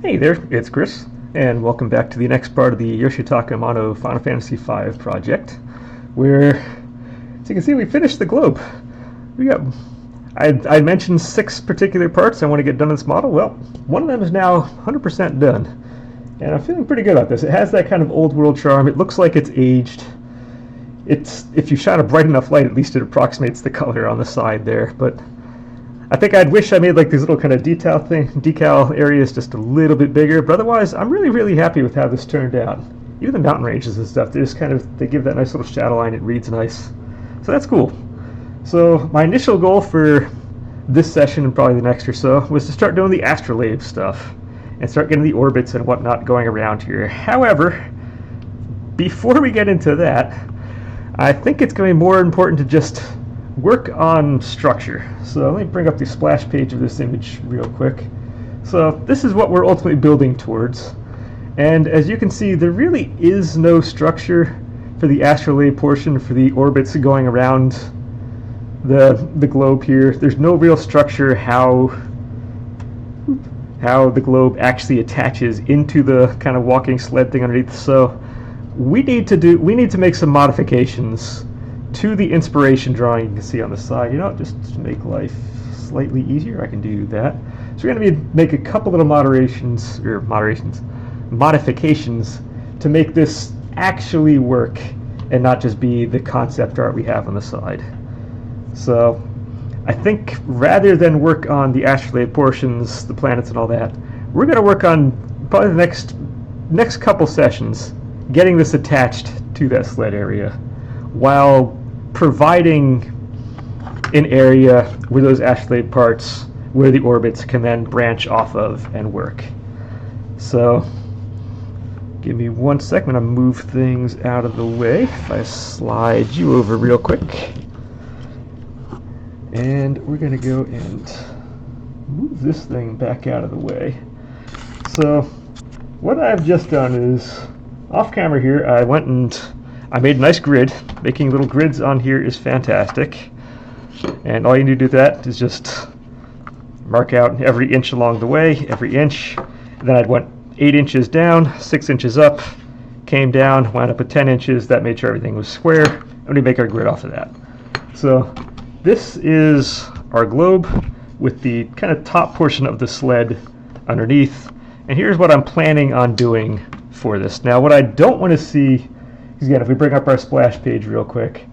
Hey there, it's Chris, and welcome back to the next part of the Yoshitaka Amano Final Fantasy V project, where, as you can see, we finished the globe. We got, I mentioned 6 particular parts I want to get done in this model. Well, one of them is now 100% done, and I'm feeling pretty good about this. It has that kind of old world charm. It looks like it's aged. If you shine a bright enough light, at least it approximates the color on the side there, but I think I'd wish I made like these little kind of decal areas just a little bit bigger, but otherwise I'm really happy with how this turned out. Even the mountain ranges and stuff, they give that nice little shadow line. It reads nice, so that's cool. So my initial goal for this session and probably the next or so was to start doing the Astrolabe stuff and start getting the orbits and whatnot going around here. However, before we get into that, I think it's going to be more important to just work on structure. So let me bring up the splash page of this image real quick. So this is what we're ultimately building towards, and as you can see, there really is no structure for the Astrolabe portion, for the orbits going around the globe here. There's no real structure how the globe actually attaches into the kind of walking sled thing underneath. So we need to make some modifications to the inspiration drawing you can see on the side. Just to make life slightly easier, I can do that. So we're going to make a couple little modifications to make this actually work and not just be the concept art we have on the side. So I think rather than work on the astrolabe portions, the planets and all that, we're going to work on probably the next couple sessions getting this attached to that sled area, while providing an area where those astrolabe parts, where the orbits can then branch off of and work. So give me 1 second. I'm going to move things out of the way. If I slide you over real quick, and we're going to go and move this thing back out of the way. So what I've just done is, off camera here, I went and I made a nice grid. Making little grids on here is fantastic. And all you need to do with that is just mark out every inch along the way, every inch. And then I went 8 inches down, 6 inches up, came down, wound up at 10 inches. That made sure everything was square. And we make our grid off of that. So this is our globe with the kind of top portion of the sled underneath. And here's what I'm planning on doing for this. Now, what I don't want to see, again, if we bring up our splash page real quick,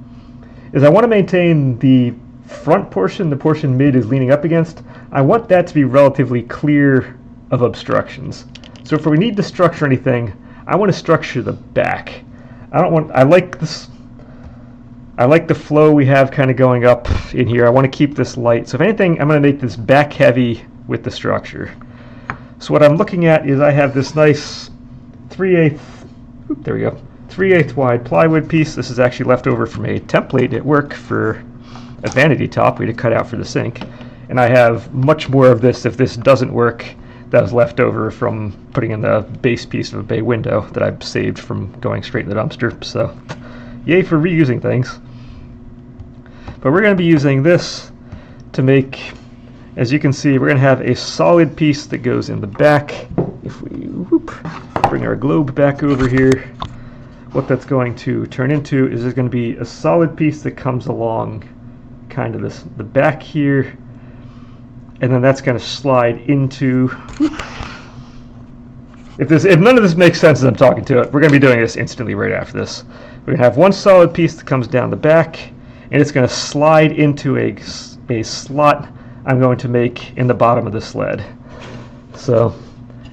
is I want to maintain the front portion, the portion mid is leaning up against. I want that to be relatively clear of obstructions. So if we need to structure anything, I want to structure the back. I like the flow we have kind of going up in here. I want to keep this light. So if anything, I'm going to make this back heavy with the structure. So what I'm looking at is I have this nice 3/8 wide plywood piece. This is actually left over from a template at work for a vanity top we had to cut out for the sink. And I have much more of this if this doesn't work. That was left over from putting in the base piece of a bay window that I've saved from going straight in the dumpster. So yay for reusing things. But we're going to be using this to make, as you can see, we're going to have a solid piece that goes in the back. If we bring our globe back over here, what that's going to turn into is there's going to be a solid piece that comes along kind of the back here, and then that's going to slide into, if none of this makes sense as I'm talking to it, we're going to be doing this instantly right after this. We're going to have one solid piece that comes down the back, and it's going to slide into a slot I'm going to make in the bottom of the sled. So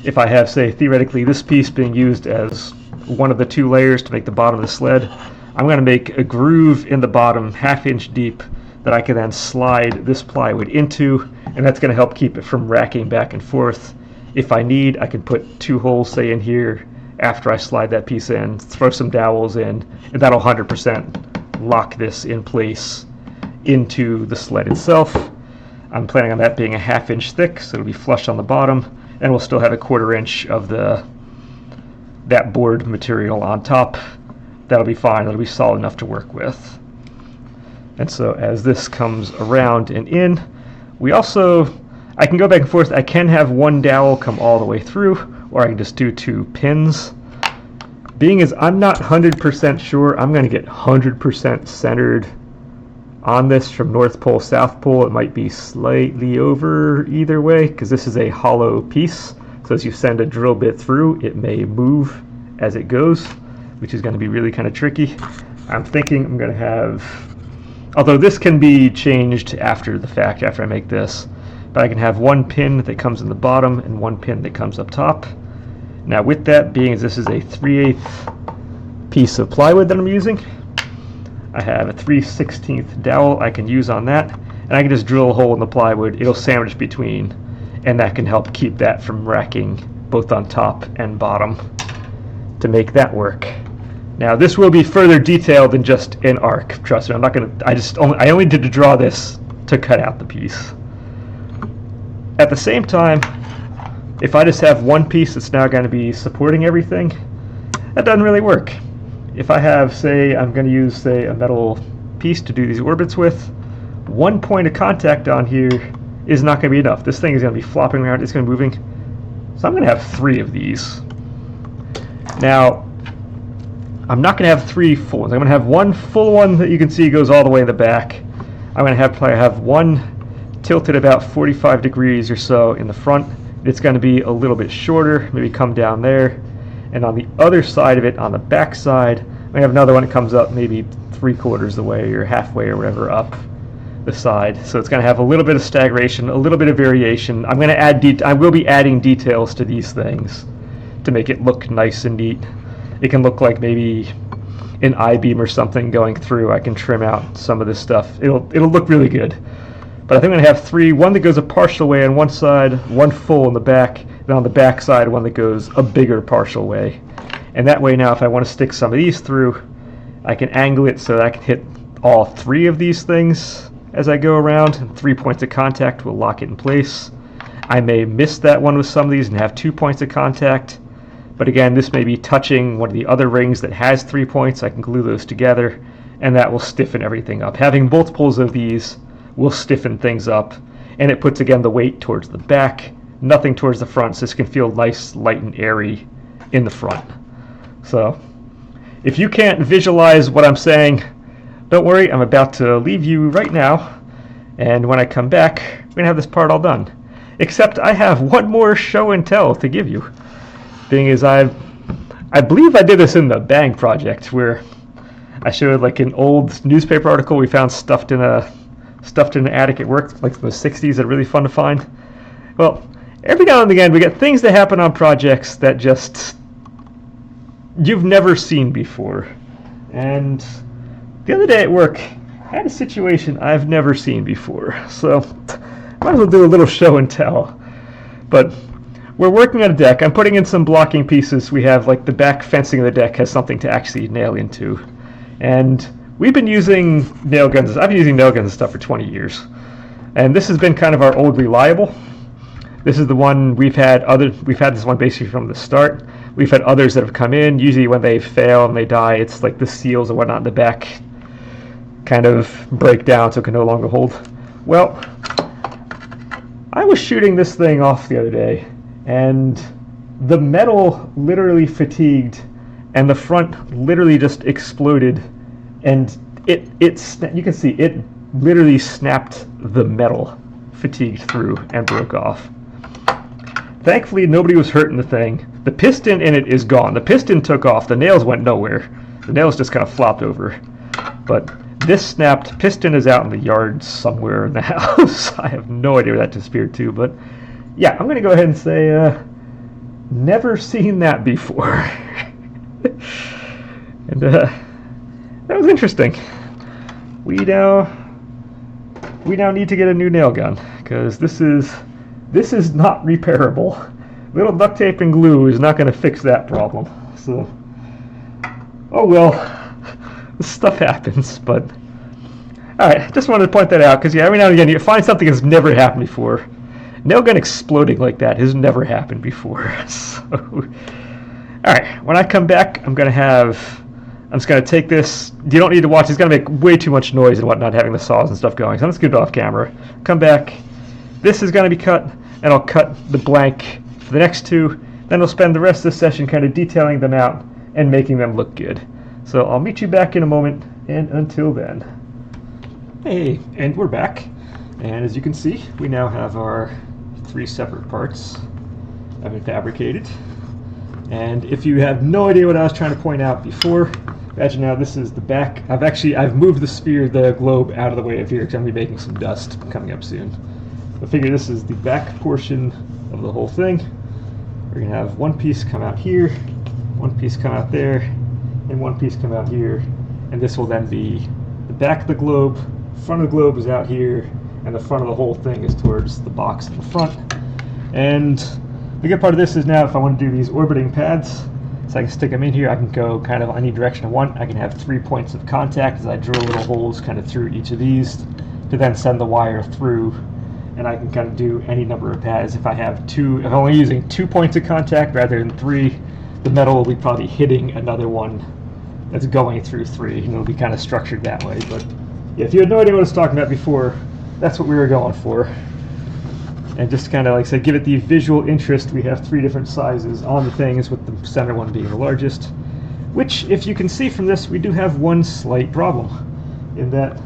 if I have, say, theoretically this piece being used as one of the 2 layers to make the bottom of the sled, I'm going to make a groove in the bottom, 1/2 inch deep, that I can then slide this plywood into, and that's going to help keep it from racking back and forth. If I need, I can put 2 holes, say, in here after I slide that piece in, throw some dowels in, and that'll 100% lock this in place into the sled itself. I'm planning on that being a 1/2 inch thick, so it'll be flush on the bottom, and we'll still have a 1/4 inch of that board material on top. That'll be fine. That'll be solid enough to work with. And so as this comes around and in, we also, I can go back and forth. I can have one dowel come all the way through, or I can just do 2 pins. Being as I'm not 100% sure, I'm going to get 100% centered on this from North Pole, South Pole. It might be slightly over either way, because this is a hollow piece. So as you send a drill bit through, it may move as it goes, which is going to be really kind of tricky. I'm thinking I'm going to have, although this can be changed after the fact, after I make this, but I can have 1 pin that comes in the bottom and 1 pin that comes up top. Now with that being as this is a 3/8 piece of plywood that I'm using, I have a 3/16 dowel I can use on that, and I can just drill a hole in the plywood. It'll sandwich between, and that can help keep that from racking both on top and bottom to make that work. Now this will be further detailed than just an arc. Trust me, I'm not gonna. I only did to draw this to cut out the piece. At the same time, if I just have one piece that's now going to be supporting everything, that doesn't really work. If I have, say, I'm going to use, say, a metal piece to do these orbits with, 1 point of contact on here is not going to be enough. This thing is going to be flopping around, it's going to be moving. So I'm going to have 3 of these. Now, I'm not going to have 3 full ones. I'm going to have 1 full one that you can see goes all the way in the back. I'm going to probably have 1 tilted about 45 degrees or so in the front. It's going to be a little bit shorter, maybe come down there. And on the other side of it, on the back side, I have another one that comes up maybe 3/4 the way or halfway or whatever up the side. So it's going to have a little bit of stagnation, a little bit of variation. I'm going to add I will be adding details to these things to make it look nice and neat. It can look like maybe an I-beam or something going through. I can trim out some of this stuff. It'll look really good. But I think I'm going to have 3, 1 that goes a partial way on one side, 1 full in the back, and on the back side 1 that goes a bigger partial way. And that way now if I want to stick some of these through, I can angle it so that I can hit all 3 of these things as I go around, and 3 points of contact will lock it in place. I may miss that one with some of these and have 2 points of contact, but again this may be touching one of the other rings that has 3 points. I can glue those together and that will stiffen everything up. Having multiples of these will stiffen things up, and it puts again the weight towards the back, nothing towards the front, so this can feel nice, light, and airy in the front. So if you can't visualize what I'm saying, don't worry, I'm about to leave you right now, and when I come back we're gonna have this part all done. Except I have one more show and tell to give you. Being as I believe I did this in the Bang project, where I showed like an old newspaper article we found stuffed in an attic at work, like from the 60s, that are really fun to find. Well, every now and again we get things that happen on projects that just you've never seen before. And the other day at work, I had a situation I've never seen before. So might as well do a little show and tell. But we're working on a deck. I'm putting in some blocking pieces. We have like the back fencing of the deck has something to actually nail into. And we've been using nail guns. I've been using nail guns and stuff for 20 years. And this has been kind of our old reliable. This is the one we've had this one basically from the start. We've had others that have come in. Usually when they fail and they die, it's like the seals and whatnot in the back kind of break down so it can no longer hold. Well, I was shooting this thing off the other day, and the metal literally fatigued, and the front literally just exploded. And you can see it literally snapped the metal, fatigued through, and broke off. Thankfully, nobody was hurt in the thing. The piston in it is gone. The piston took off. The nails went nowhere. The nails just kind of flopped over. But this snapped. Piston is out in the yard somewhere in the house. I have no idea where that disappeared to. But yeah, I'm going to go ahead and say, never seen that before. And that was interesting. We now need to get a new nail gun, because this is not repairable. Little duct tape and glue is not going to fix that problem. So, oh well, this stuff happens. But all right, just wanted to point that out, because yeah, every now and again you find something that's never happened before. Nail gun exploding like that has never happened before. So, all right, when I come back, I'm just going to take this. You don't need to watch. It's going to make way too much noise and whatnot, having the saws and stuff going. So I'm just going to do it off camera. Come back. this is going to be cut, and I'll cut the blank for the next two. Then I'll spend the rest of the session kind of detailing them out and making them look good. So I'll meet you back in a moment, and until then. Hey, and we're back. And as you can see, we now have our 3 separate parts have been fabricated. And if you have no idea what I was trying to point out before, imagine now this is the back. I've moved the sphere, the globe, out of the way of here because I'm going to be making some dust coming up soon. But figure this is the back portion of the whole thing. We're going to have one piece come out here, one piece come out there, and one piece come out here. And this will then be the back of the globe, front of the globe is out here, and the front of the whole thing is towards the box in the front. And the good part of this is now if I want to do these orbiting pads, so I can stick them in here, I can go kind of any direction I want. I can have 3 points of contact as I drill little holes kind of through each of these to then send the wire through, and I can kind of do any number of pads. If I have if I'm only using 2 points of contact rather than 3, the metal will be probably hitting another one that's going through 3, and it'll be kind of structured that way. But yeah, if you had no idea what I was talking about before, that's what we were going for. And just kind of like I said, give it the visual interest. We have 3 different sizes on the things, with the center one being the largest. Which, if you can see from this, we do have one slight problem, in that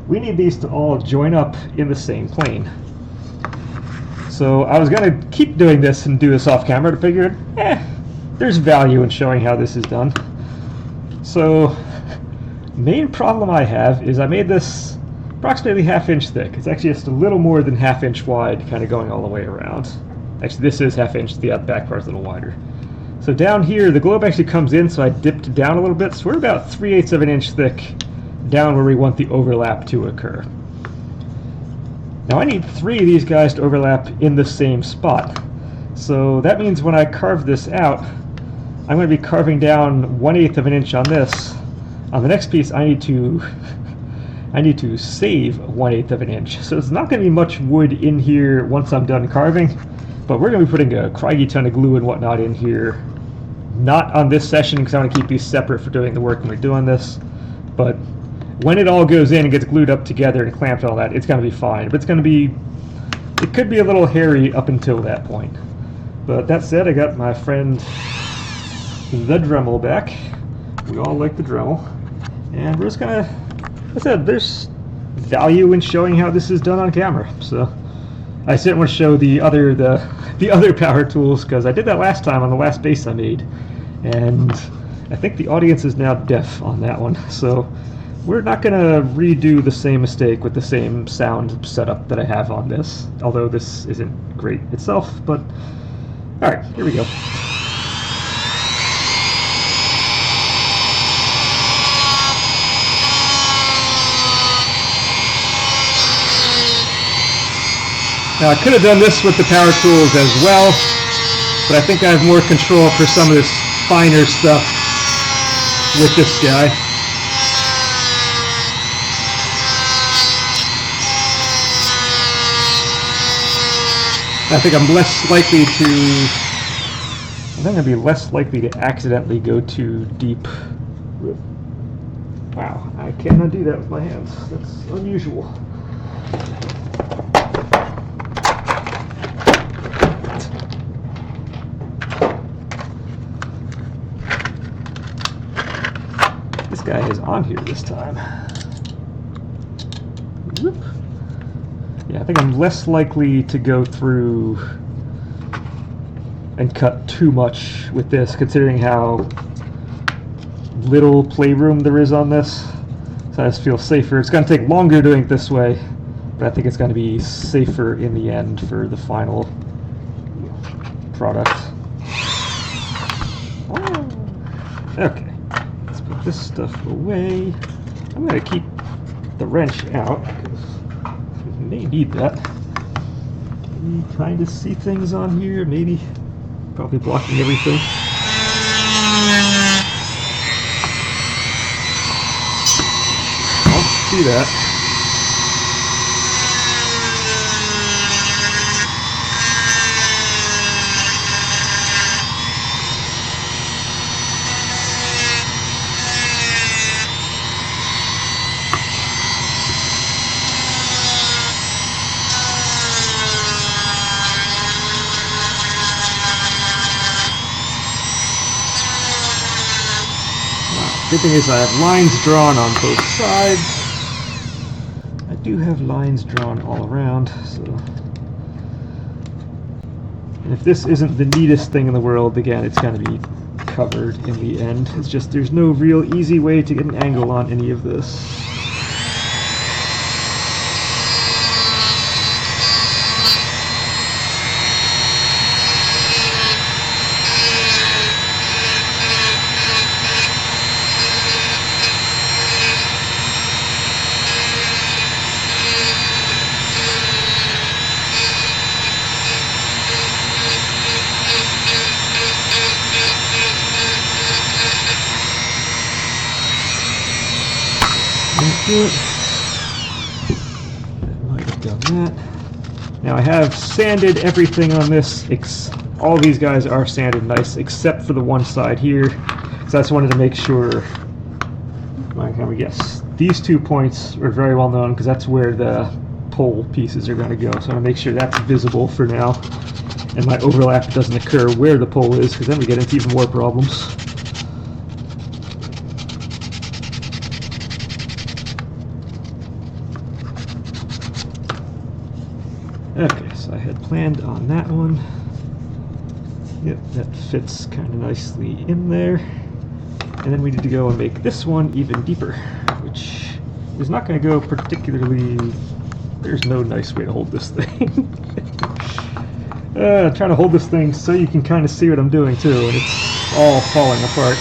we need these to all join up in the same plane. So I was going to keep doing this and do this off camera to figure, there's value in showing how this is done. So, main problem I have is I made this approximately 1/2 inch thick. It's actually just a little more than 1/2 inch wide, kind of going all the way around. Actually, this is 1/2 inch, the back part is a little wider. So down here, the globe actually comes in, so I dipped down a little bit, so we're about 3/8 of an inch thick down where we want the overlap to occur. Now I need 3 of these guys to overlap in the same spot. So that means when I carve this out, I'm going to be carving down 1/8 of an inch on this. On the next piece, I need to save 1/8 of an inch. So it's not going to be much wood in here once I'm done carving, but we're going to be putting a craggy ton of glue and whatnot in here. Not on this session because I want to keep these separate for doing the work when we're doing this, but when it all goes in and gets glued up together and clamped and all that, it's going to be fine. But it could be a little hairy up until that point. But that said, I got my friend the Dremel back. We all like the Dremel. And we're just going to, like I said, there's value in showing how this is done on camera. So I didn't want to show the other power tools because I did that last time on the last base I made. And I think the audience is now deaf on that one. So we're not going to redo the same mistake with the same sound setup that I have on this, although this isn't great itself. But alright, here we go. Now I could have done this with the power tools as well, but I think I have more control for some of this finer stuff with this guy. I think I'm going to be less likely to accidentally go too deep. Wow, I cannot do that with my hands. That's unusual. This guy is on here this time. Whoop. Yeah, I think I'm less likely to go through and cut too much with this, considering how little playroom there is on this. So I just feel safer. It's going to take longer doing it this way, but I think it's going to be safer in the end for the final product. Okay. This stuff away. I'm going to keep the wrench out because we may need that. Can you kind of see things on here? Maybe. Probably blocking everything. I'll do that. Good thing is I have lines drawn on both sides. I do have lines drawn all around, so... And if this isn't the neatest thing in the world, again, it's going to be covered in the end. It's just there's no real easy way to get an angle on any of this. Might have done that. Now I have sanded everything on this. All these guys are sanded nice, except for the one side here. So I just wanted to make sure. Yes, these 2 points are very well known because that's where the pole pieces are going to go. So I want to make sure that's visible for now, and my overlap doesn't occur where the pole is, because then we get into even more problems. Okay, so I had planned on that one. Yep, that fits kind of nicely in there. And then we need to go and make this one even deeper, which is not going to go particularly... There's no nice way to hold this thing. I'm trying to hold this thing so you can kind of see what I'm doing too, and it's all falling apart.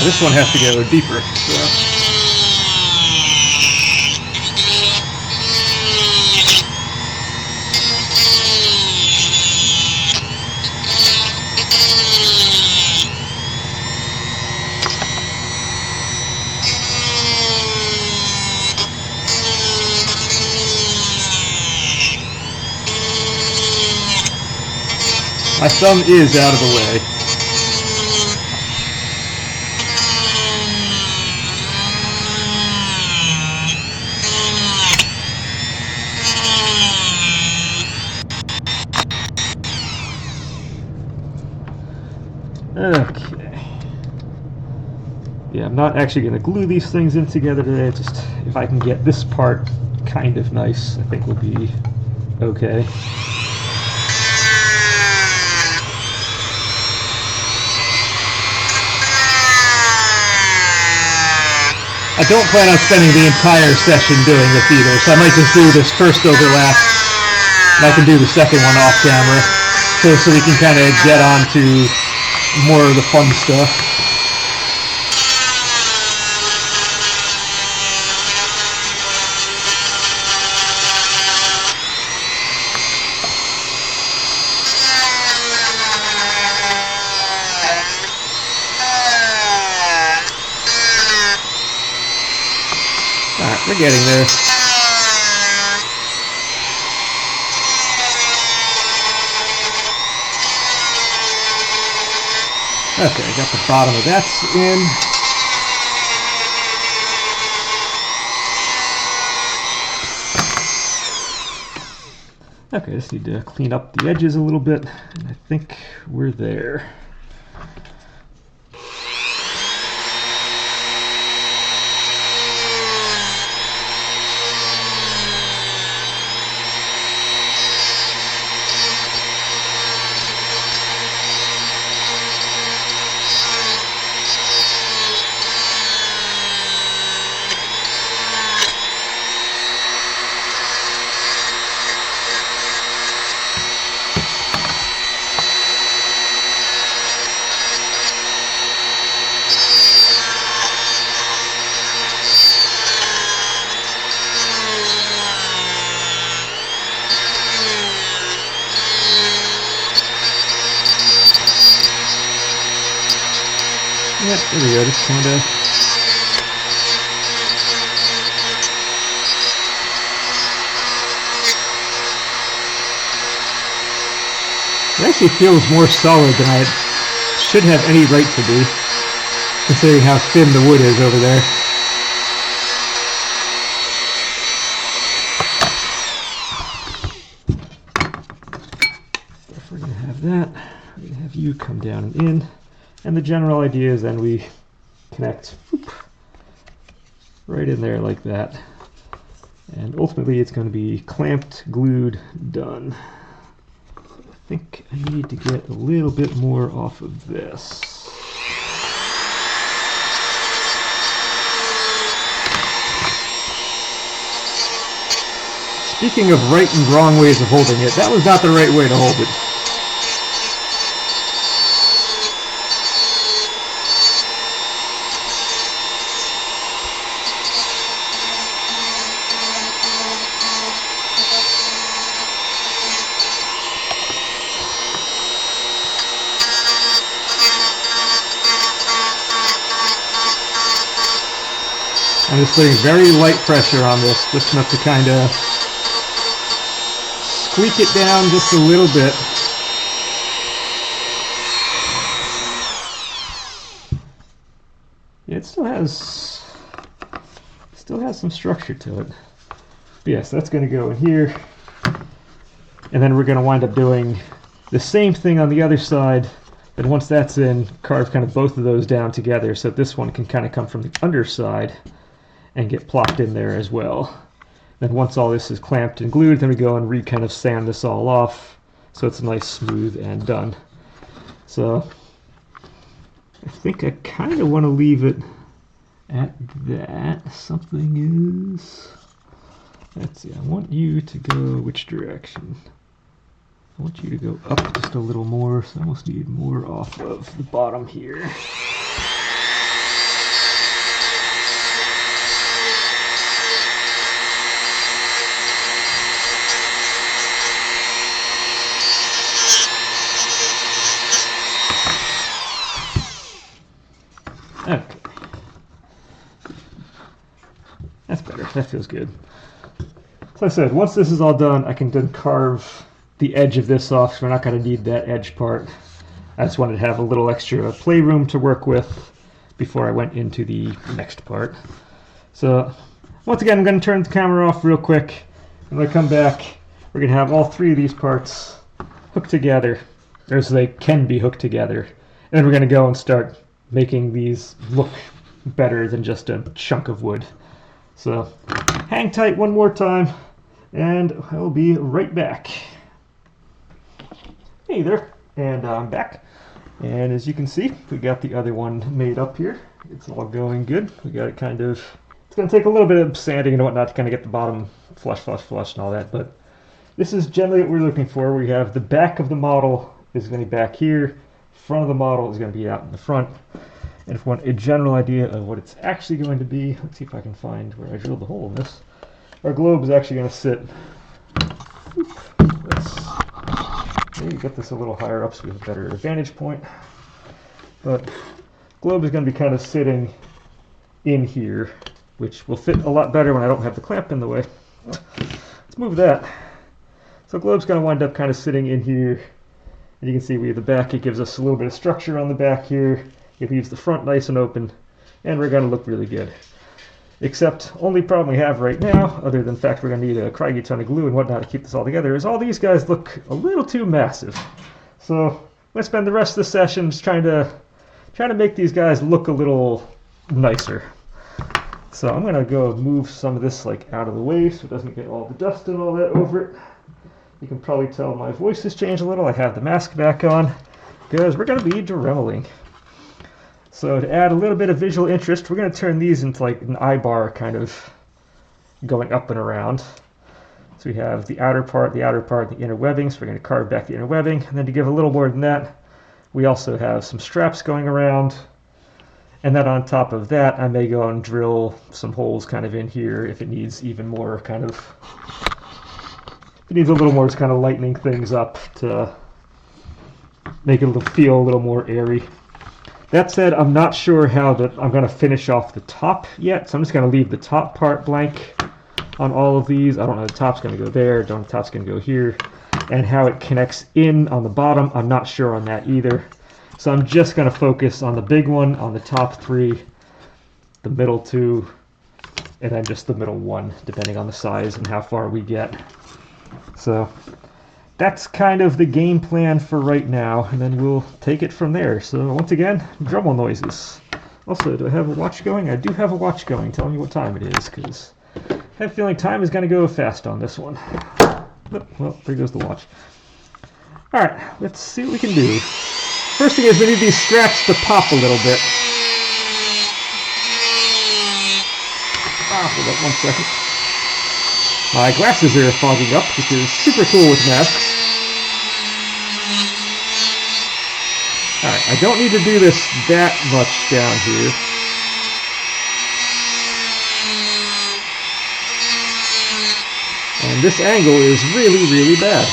This one has to go deeper. So. My thumb is out of the way. Okay. Yeah, I'm not actually going to glue these things in together today. Just if I can get this part kind of nice, I think we'll be okay. I don't plan on spending the entire session doing this either, so I might just do this first overlap, and I can do the second one off camera, so we can kind of get on to more of the fun stuff. Alright, we're getting there. Okay, I got the bottom of that in. Okay, I just need to clean up the edges a little bit, and I think we're there. Yep, there we go, just kind of... It actually feels more solid than I should have any right to be, considering how thin the wood is over there. that. We're going to have you come down and in. And the general idea is then we connect right in there like that. And ultimately it's going to be clamped, glued, done. So I think I need to get a little bit more off of this. Speaking of right and wrong ways of holding it, that was not the right way to hold it. I'm just putting very light pressure on this, just enough to kind of squeak it down just a little bit. Yeah, it still has some structure to it. But yes, that's going to go in here. And then we're going to wind up doing the same thing on the other side. But once that's in, carve kind of both of those down together so this one can kind of come from the underside and get plopped in there as well. Then once all this is clamped and glued, then we go and kind of sand this all off so it's nice, smooth, and done. So I think I kind of want to leave it at that. Something is... Let's see, I want you to go which direction? I want you to go up just a little more, so I almost need more off of the bottom here. Okay. That's better. That feels good. So I said, once this is all done, I can then carve the edge of this off, so we're not going to need that edge part. I just wanted to have a little extra playroom to work with before I went into the next part. So once again, I'm going to turn the camera off real quick. And when I come back, we're going to have all three of these parts hooked together, or so they can be hooked together. And then we're going to go and start making these look better than just a chunk of wood. So hang tight one more time, and I'll be right back. Hey there, and I'm back. And as you can see, we got the other one made up here. It's all going good. We got it kind of, it's going to take a little bit of sanding and whatnot to kind of get the bottom flush and all that, but this is generally what we're looking for. We have the back of the model is going to be back here. Front of the model is going to be out in the front. And if you want a general idea of what it's actually going to be, let's see if I can find where I drilled the hole in this. Our globe is actually going to sit, let's maybe get this a little higher up so we have a better vantage point. But globe is going to be kind of sitting in here, which will fit a lot better when I don't have the clamp in the way. Let's move that. So globe's going to wind up kind of sitting in here. And you can see we have the back. It gives us a little bit of structure on the back here. It leaves the front nice and open, and we're going to look really good. Except, only problem we have right now, other than the fact we're going to need a craggy ton of glue and whatnot to keep this all together, is all these guys look a little too massive. So, I'm going to spend the rest of the session just trying to make these guys look a little nicer. So I'm going to go move some of this like out of the way so it doesn't get all the dust and all that over it. You can probably tell my voice has changed a little. I have the mask back on because we're going to be dremeling. So to add a little bit of visual interest, we're going to turn these into like an eye bar kind of going up and around. So we have the outer part, the inner webbing. So we're going to carve back the inner webbing. And then to give a little more than that, we also have some straps going around. And then on top of that, I may go and drill some holes kind of in here if it needs even more kind of, it needs a little more just kind of lightening things up to make it feel a little more airy. That said, I'm not sure how I'm going to finish off the top yet, so I'm just going to leave the top part blank on all of these. I don't know if the top's going to go there, don't know if the top's going to go here, and how it connects in on the bottom, I'm not sure on that either. So I'm just going to focus on the big one, on the top three, the middle two, and then just the middle one, depending on the size and how far we get. So that's kind of the game plan for right now, and then we'll take it from there. So once again, Dremel noises. Also, do I have a watch going? I do have a watch going. Tell me what time it is, because I have a feeling time is going to go fast on this one. Well, there goes the watch. Alright, let's see what we can do. First thing is we need these straps to pop a little bit. Hold up 1 second. My glasses are fogging up, which is super cool with masks. Alright, I don't need to do this that much down here. And this angle is really, really bad.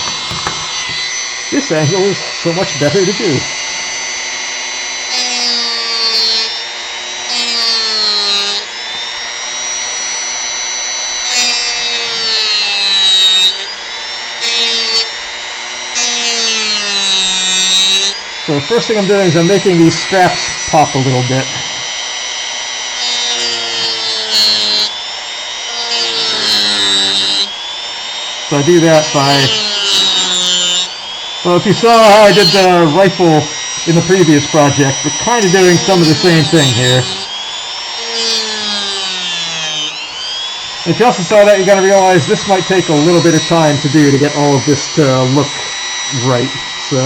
This angle is so much better to do. So the first thing I'm doing is I'm making these straps pop a little bit. So I do that by, well, if you saw how I did the rifle in the previous project, we're kind of doing some of the same thing here. If you also saw that, you got to realize this might take a little bit of time to do to get all of this to look right. So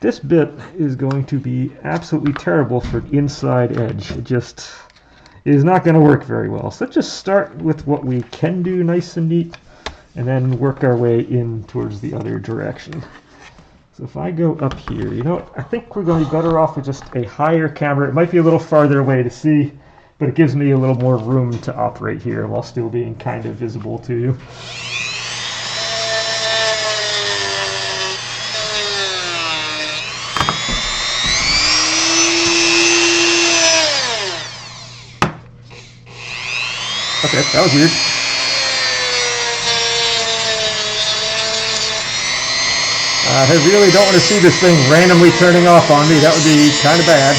this bit is going to be absolutely terrible for the inside edge. It just is not going to work very well. So let's just start with what we can do nice and neat, and then work our way in towards the other direction. So if I go up here, you know what? I think we're going to be better off with just a higher camera. It might be a little farther away to see, but it gives me a little more room to operate here while still being kind of visible to you. Okay, that was weird. I really don't want to see this thing randomly turning off on me. That would be kind of bad.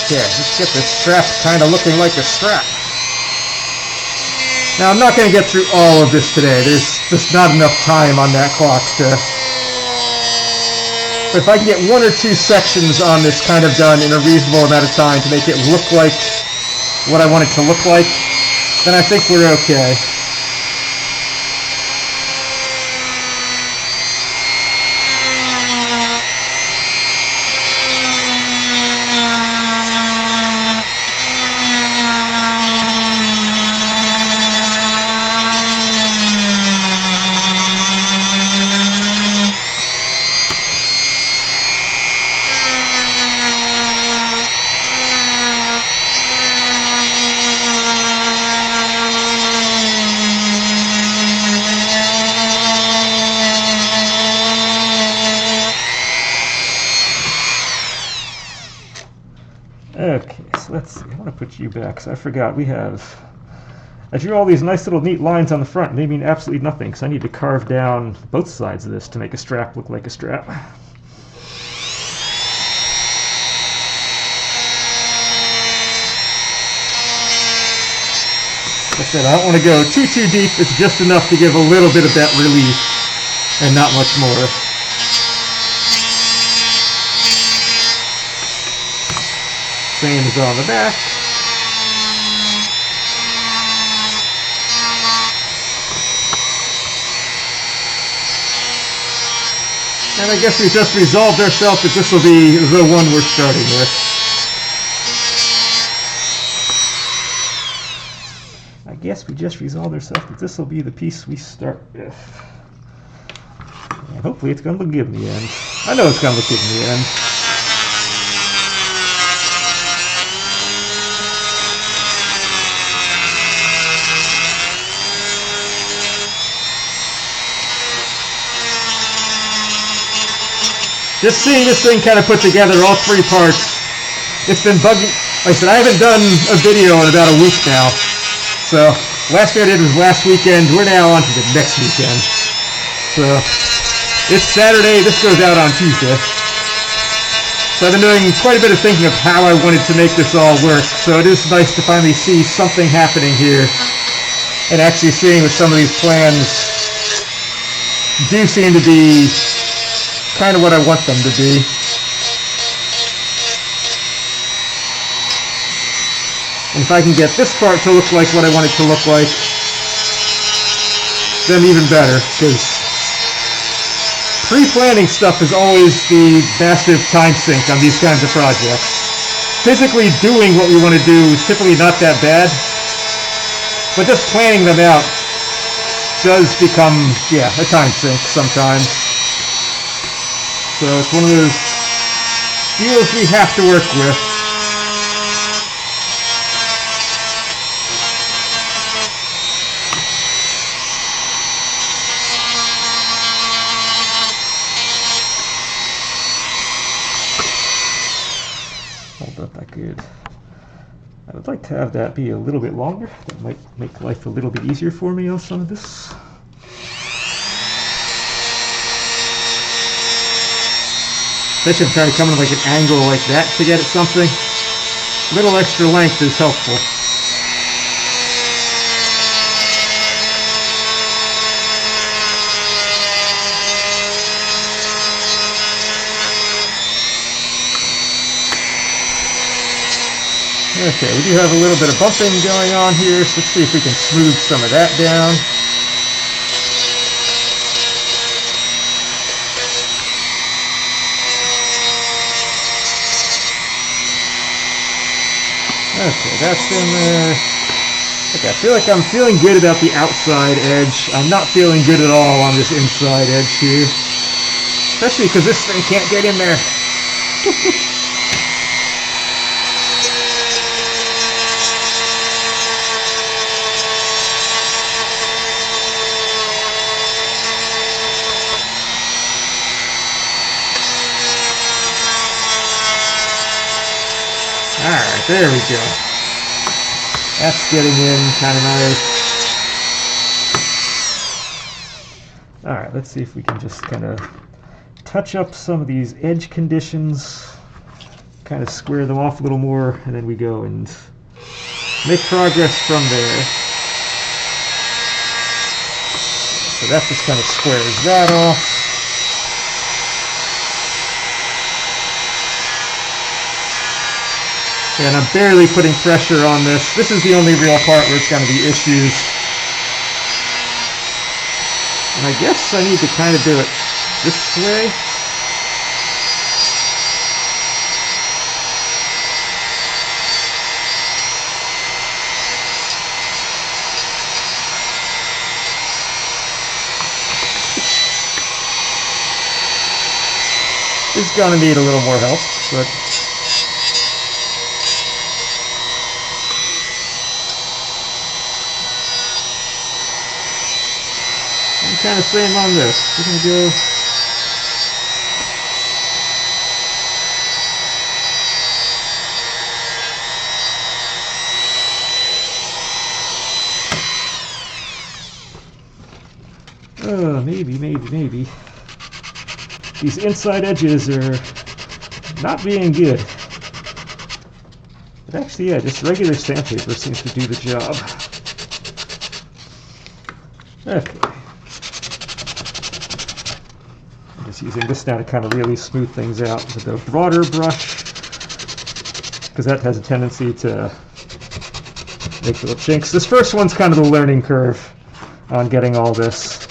Okay, let's get this strap kind of looking like a strap. Now, I'm not going to get through all of this today. There's just not enough time on that clock to... But if I can get 1 or 2 sections on this kind of done in a reasonable amount of time to make it look like what I want it to look like, then I think we're okay. Okay, so let's see. I want to put you back, so I forgot I drew all these nice little neat lines on the front, and they mean absolutely nothing, because I need to carve down both sides of this to make a strap look like a strap. Like I said, I don't want to go too deep. It's just enough to give a little bit of that relief, and not much more. Same as on the back. And I guess we just resolved ourselves that this will be the one we're starting with. I guess we just resolved ourselves that this will be the piece we start with. And hopefully it's going to look good in the end. I know it's going to look good in the end. Just seeing this thing kind of put together, all 3 parts, it's been like I said, I haven't done a video in about a week now. So last video I did was last weekend. We're now on to the next weekend. So it's Saturday. This goes out on Tuesday. So I've been doing quite a bit of thinking of how I wanted to make this all work. So it is nice to finally see something happening here, and actually seeing with some of these plans do seem to be kind of what I want them to be. And if I can get this part to look like what I want it to look like, then even better, because pre-planning stuff is always the massive time sink on these kinds of projects. Physically doing what we want to do is typically not that bad, but just planning them out does become, a time sink sometimes. So it's one of those deals we have to work with. Hold up, that good. I would like to have that be a little bit longer. That might make life a little bit easier for me on some of this. Especially if I'm trying to come in like an angle like that to get at something. A little extra length is helpful. Okay, we do have a little bit of bumping going on here, so let's see if we can smooth some of that down. Okay, that's in there. Okay, I feel like I'm feeling good about the outside edge. I'm not feeling good at all on this inside edge here. Especially because this thing can't get in there. Alright, there we go. That's getting in kind of nice. Alright, let's see if we can just kind of touch up some of these edge conditions, kind of square them off a little more, and then we go and make progress from there. So that just kind of squares that off. And I'm barely putting pressure on this. This is the only real part where it's going to be issues. And I guess I need to kind of do it this way. It's going to need a little more help, but kind of same on this. We're going to go maybe. These inside edges are not being good. But actually, yeah, just regular sandpaper seems to do the job. Okay. Just using this now to kind of really smooth things out with a broader brush, because that has a tendency to make little chinks. This first one's kind of the learning curve on getting all this.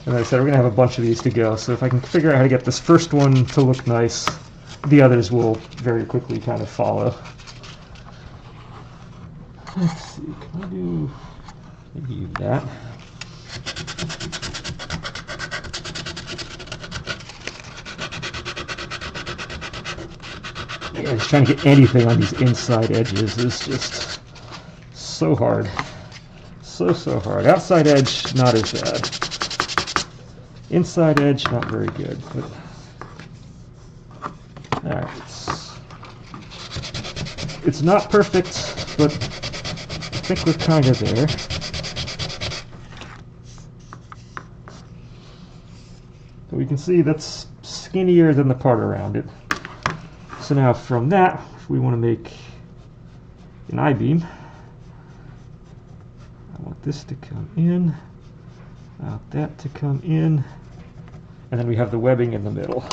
And like I said, we're going to have a bunch of these to go, so if I can figure out how to get this first one to look nice, the others will very quickly kind of follow. Let's see, can I do maybe that? Yeah, just trying to get anything on these inside edges is just so hard. So hard. Outside edge, not as bad. Inside edge, not very good. But alright. It's not perfect, but I think we're kind of there. So we can see that's skinnier than the part around it. So now from that, if we want to make an I-beam, I want this to come in, I want that to come in, and then we have the webbing in the middle.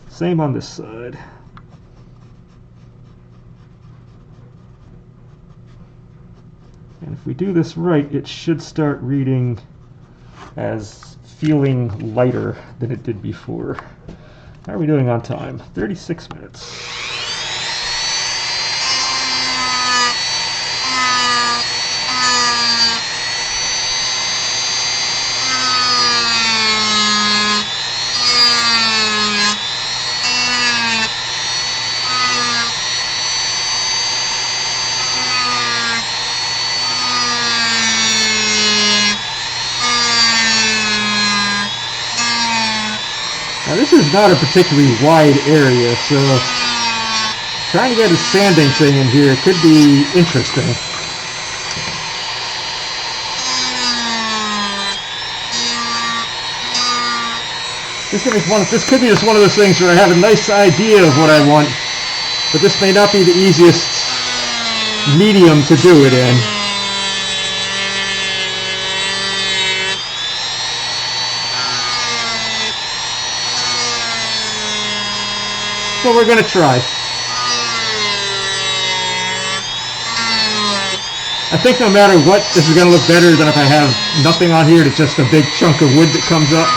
Same on this side. And if we do this right, it should start reading as feeling lighter than it did before. How are we doing on time? 36 minutes. Now this is not a particularly wide area, so trying to get a sanding thing in here could be interesting. This could be just one of those things where I have a nice idea of what I want, but this may not be the easiest medium to do it in. So we're going to try. I think no matter what, this is going to look better than if I have nothing on here, it's just a big chunk of wood that comes up.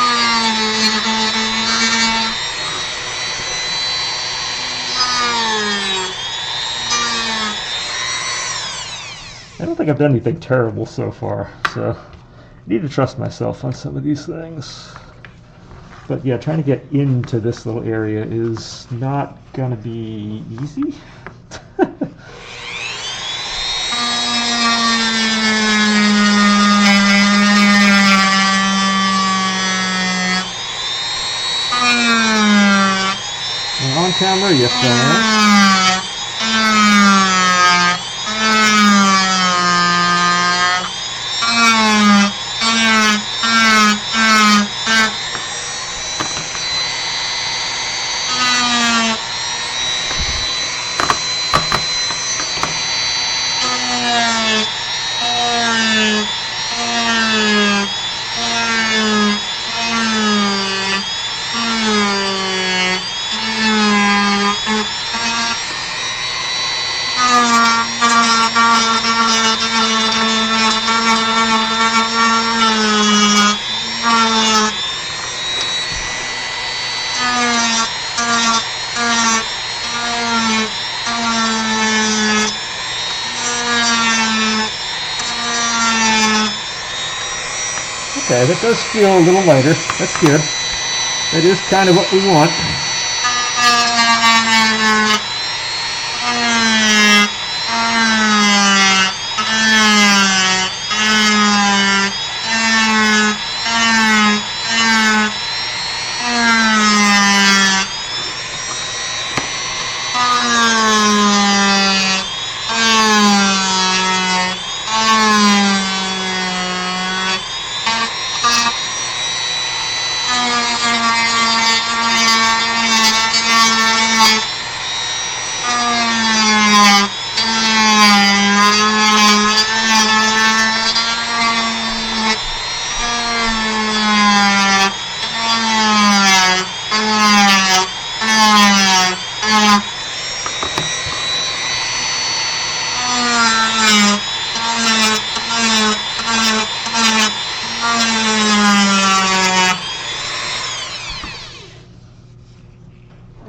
I don't think I've done anything terrible so far, so I need to trust myself on some of these things. But yeah, trying to get into this little area is not going to be easy. On camera, yes I am. Okay, that does feel a little lighter. That's good. That is kind of what we want.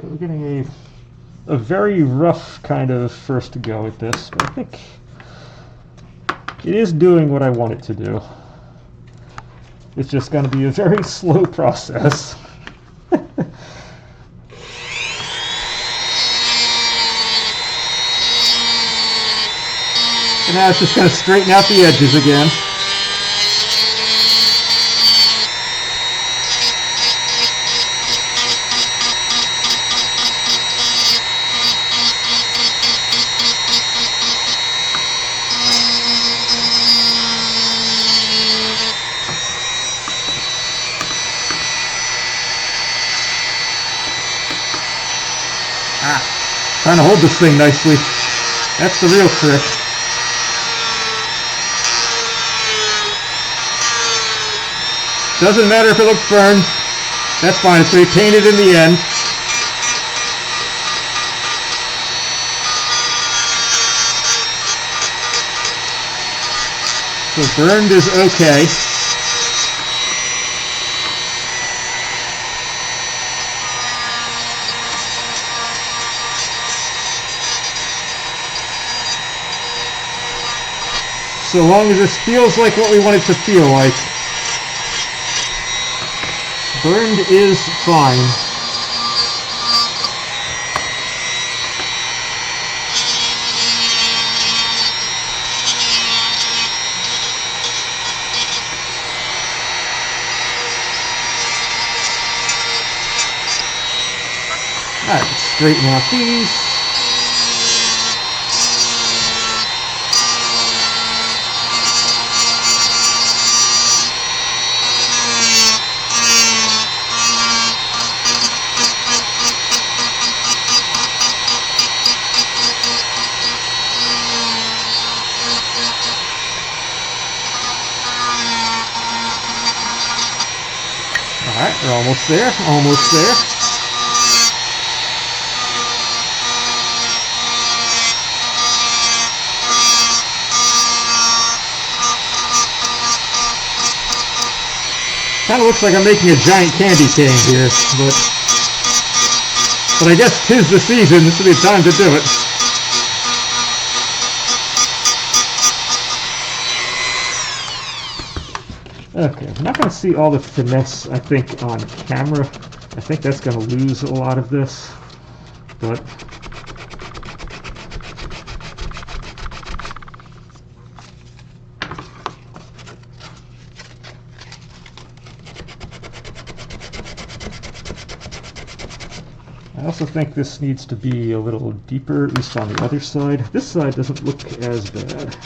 We're getting a very rough kind of first go at this, but I think it is doing what I want it to do. It's just going to be a very slow process. And now it's just going to straighten out the edges again. Trying to hold this thing nicely. That's the real trick. Doesn't matter if it looks burned. That's fine. It's going to be painted in the end. So burned is okay. So long as this feels like what we want it to feel like. Burned is fine. Alright, let's straighten out these. Alright, we're almost there, almost there. Kind of looks like I'm making a giant candy cane here, but I guess 'tis the season, this will be the time to do it. Okay, I'm not going to see all the finesse, I think, on camera. I think that's going to lose a lot of this, but I also think this needs to be a little deeper, at least on the other side. This side doesn't look as bad.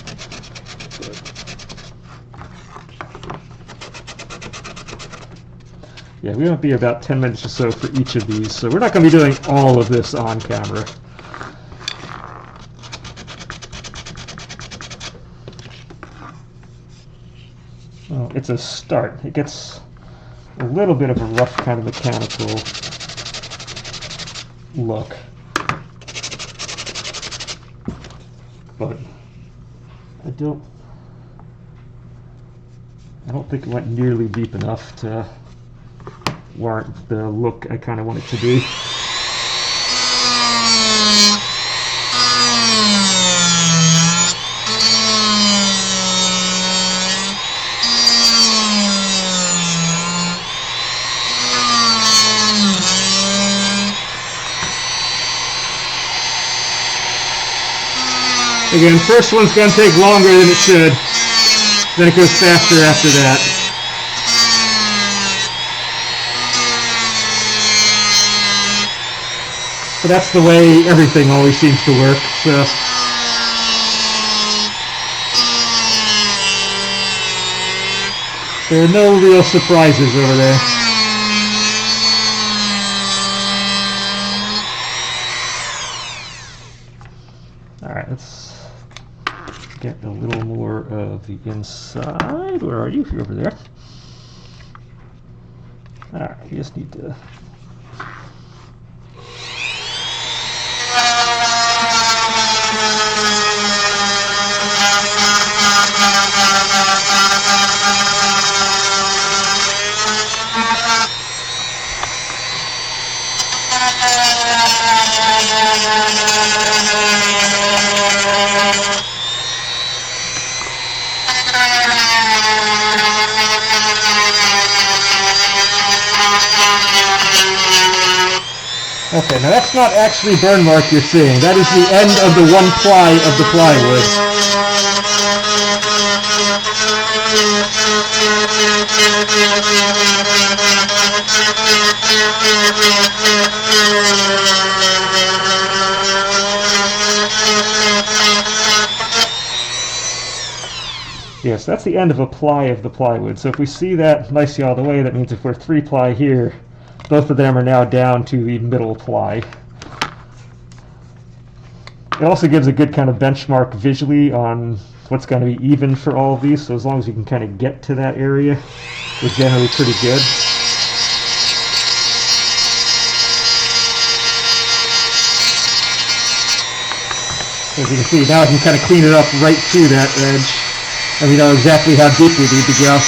Yeah, we might be about 10 minutes or so for each of these, so we're not going to be doing all of this on camera. Well, it's a start. It gets a little bit of a rough kind of mechanical look. But I don't think it went nearly deep enough to warrant the look I kind of want it to be. Again, first one's going to take longer than it should. Then it goes faster after that. But that's the way everything always seems to work, so. There are no real surprises over there. Alright, let's get a little more of the inside. Where are you? You're over there. Alright, we just need to... Okay, now that's not actually burn mark you're seeing. That is the end of the one ply of the plywood. Yes, that's the end of a ply of the plywood. So if we see that nicely all the way, that means if we're 3 ply here, both of them are now down to the middle ply. It also gives a good kind of benchmark visually on what's going to be even for all of these. So as long as you can kind of get to that area, it's generally pretty good. As you can see, now I can kind of clean it up right to that edge, and we know exactly how deep we need to go.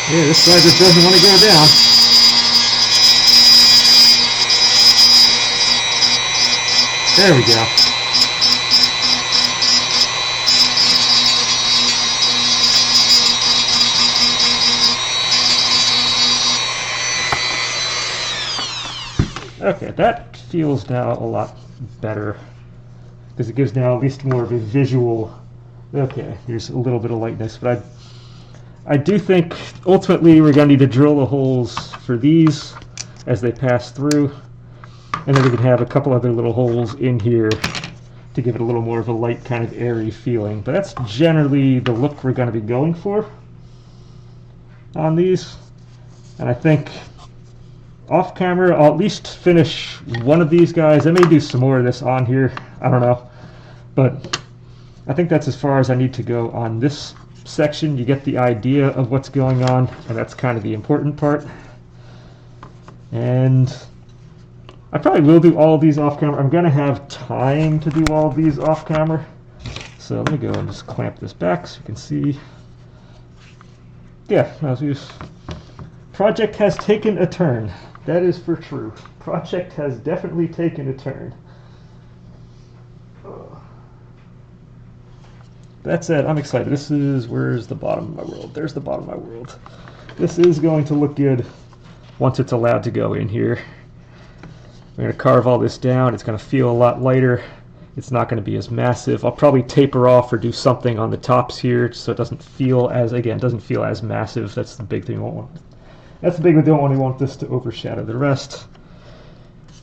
Yeah, this side just doesn't want to go down. There we go. Okay, that feels now a lot better because it gives now at least more of a visual. Okay, here's a little bit of lightness, but I do think ultimately we're going to need to drill the holes for these as they pass through, and then we can have a couple other little holes in here to give it a little more of a light kind of airy feeling. But that's generally the look we're going to be going for on these. And I think off camera I'll at least finish one of these guys. I may do some more of this on here, I don't know, but I think that's as far as I need to go on this section. You get the idea of what's going on, and that's kind of the important part. And I probably will do all of these off camera. I'm going to have time to do all of these off camera, so let me go and just clamp this back so you can see. Yeah, project has taken a turn. That is for true. Project has definitely taken a turn. That said, I'm excited. This is, where's the bottom of my world? There's the bottom of my world. This is going to look good once it's allowed to go in here. We're going to carve all this down. It's going to feel a lot lighter. It's not going to be as massive. I'll probably taper off or do something on the tops here so it doesn't feel as, again, doesn't feel as massive. That's the big thing we want. That's the big thing we don't want this to overshadow the rest.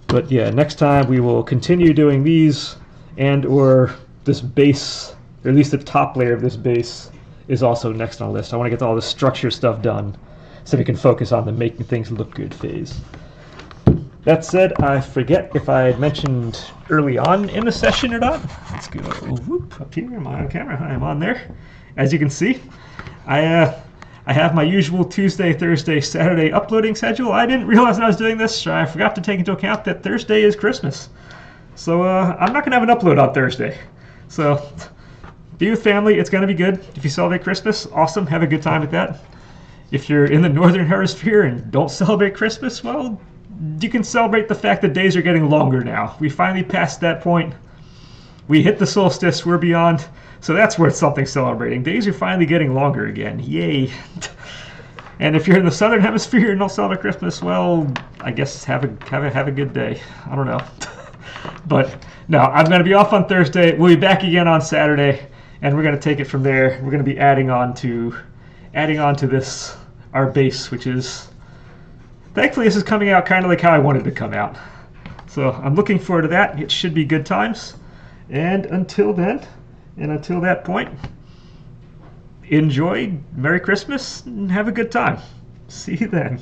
But yeah, next time we will continue doing these, and or this base, or at least the top layer of this base is also next on the list. I want to get all the structure stuff done so we can focus on the making things look good phase. That said, I forget if I had mentioned early on in the session or not. Let's go whoop, up here. Am I on camera? I am on there. As you can see, I have my usual Tuesday, Thursday, Saturday uploading schedule. I didn't realize when I was doing this. I forgot to take into account that Thursday is Christmas. So I'm not going to have an upload on Thursday. So be with family. It's going to be good. If you celebrate Christmas, awesome. Have a good time with that. If you're in the Northern Hemisphere and don't celebrate Christmas, well, you can celebrate the fact that days are getting longer now. We finally passed that point. We hit the solstice. We're beyond. So that's worth something celebrating. Days are finally getting longer again. Yay. And if you're in the Southern Hemisphere and don't celebrate Christmas, well, I guess have a good day. I don't know. But no, I'm going to be off on Thursday. We'll be back again on Saturday, and we're going to take it from there. We're going to be adding on to this, our base, which is, thankfully this is coming out kind of like how I wanted it to come out. So I'm looking forward to that. It should be good times. And until then, and until that point, enjoy, Merry Christmas, and have a good time. See you then.